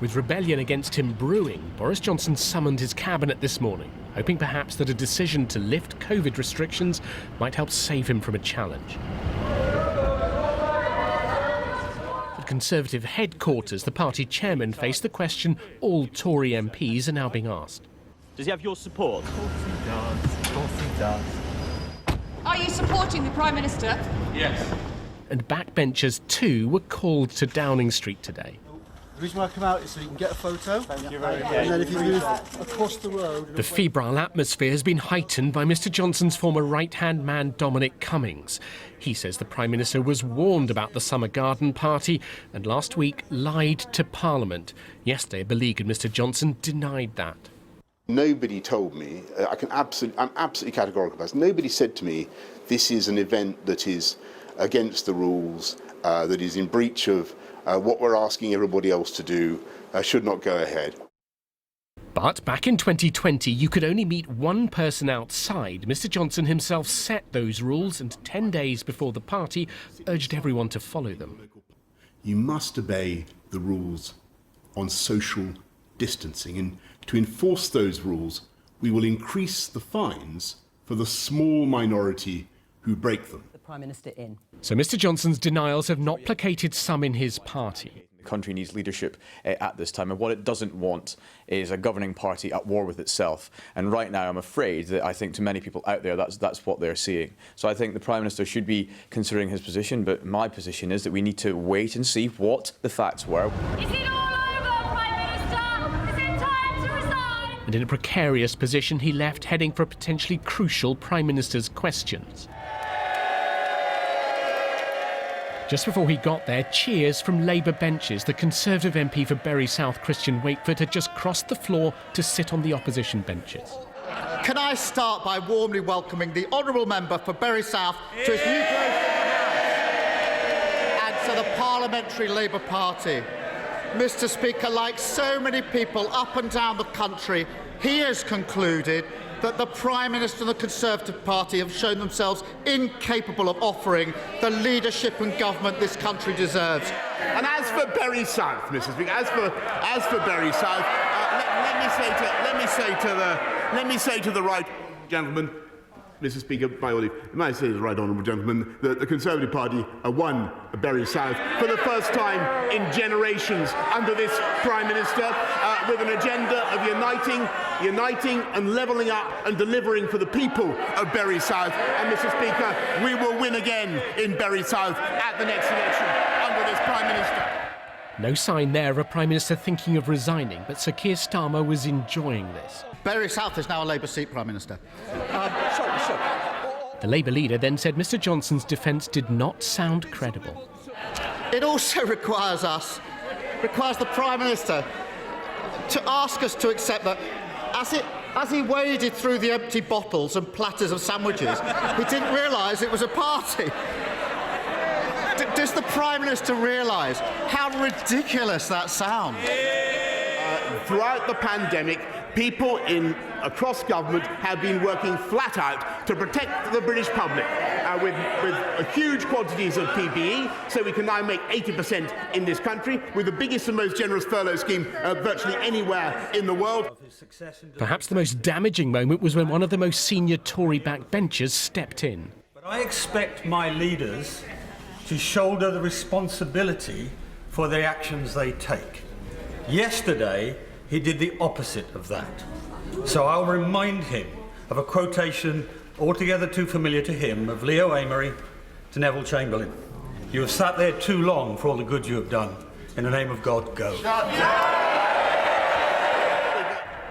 With rebellion against him brewing, Boris Johnson summoned his cabinet this morning, hoping perhaps that a decision to lift COVID restrictions might help save him from a challenge. At Conservative headquarters, the party chairman faced the question all Tory MPs are now being asked. Does he have your support? Of course he does. Of course he does. Are you supporting the Prime Minister? Yes. And backbenchers too were called to Downing Street today. The reason why I come out is so you can get a photo. Thank you very much. And then if you move across the road... The febrile atmosphere has been heightened by Mr Johnson's former right-hand man Dominic Cummings. He says the Prime Minister was warned about the summer garden party and last week lied to Parliament. Yesterday, a beleaguered Mr Johnson denied that. Nobody told me, I'm absolutely categorical about this, nobody said to me this is an event that is against the rules, that is in breach of what we're asking everybody else to do, should not go ahead. But back in 2020, you could only meet one person outside. Mr Johnson himself set those rules and 10 days before the party urged everyone to follow them. You must obey the rules on social distancing, and to enforce those rules, we will increase the fines for the small minority who break them. The Prime Minister in. So Mr Johnson's denials have not placated some in his party. The country needs leadership at this time, and what it doesn't want is a governing party at war with itself. And right now, I'm afraid that I think to many people out there, that's what they're seeing. So I think the Prime Minister should be considering his position, but my position is that we need to wait and see what the facts were. Is it all over, Prime Minister? Is it time to resign? And in a precarious position, he left heading for a potentially crucial Prime Minister's questions. Just before he got there, cheers from Labour benches. The Conservative MP for Bury South, Christian Wakeford, had just crossed the floor to sit on the opposition benches. Can I start by warmly welcoming the honourable member for Bury South to his new place and to the Parliamentary Labour Party. Mr Speaker, like so many people up and down the country, he has concluded that the Prime Minister and the Conservative Party have shown themselves incapable of offering the leadership and government this country deserves. And as for Bury South, Mr Speaker, as for Bury South, let me say to the right gentleman, Mr Speaker, by all leave, may I say to the right honourable gentleman, that the Conservative Party won Bury South for the first time in generations under this Prime Minister, with an agenda of uniting and levelling up and delivering for the people of Bury South. And Mr Speaker, we will win again in Bury South at the next election under this Prime Minister. No sign there of a Prime Minister thinking of resigning, but Sir Keir Starmer was enjoying this. Bury South is now a Labour seat, Prime Minister. The Labour leader then said Mr Johnson's defence did not sound credible. It also requires the Prime Minister to ask us to accept that as he waded through the empty bottles and platters of sandwiches, he didn't realise it was a party. Does the Prime Minister realise how ridiculous that sounds? Throughout the pandemic, people across government have been working flat out to protect the British public with huge quantities of PPE, so we can now make 80% in this country, with the biggest and most generous furlough scheme virtually anywhere in the world. Perhaps the most damaging moment was when one of the most senior Tory backbenchers stepped in. But I expect my leaders to shoulder the responsibility for the actions they take. Yesterday, he did the opposite of that. So I'll remind him of a quotation altogether too familiar to him of Leo Amery to Neville Chamberlain. You have sat there too long for all the good you have done. In the name of God, go.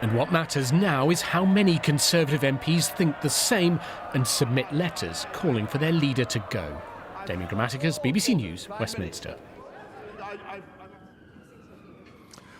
And what matters now is how many Conservative MPs think the same and submit letters calling for their leader to go. Damien Grammaticus, BBC News, Westminster.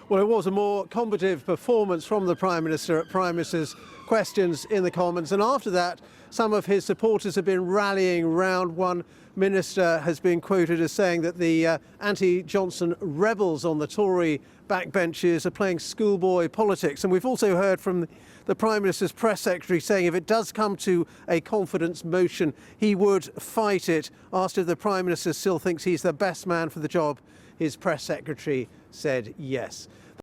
Well, it was a more combative performance from the Prime Minister at Prime Minister's questions in the Commons. And after that, some of his supporters have been rallying round. One minister has been quoted as saying that the anti-Johnson rebels on the Tory backbenches are playing schoolboy politics. And we've also heard from the Prime Minister's press secretary saying if it does come to a confidence motion, he would fight it. Asked if the Prime Minister still thinks he's the best man for the job, his press secretary said yes.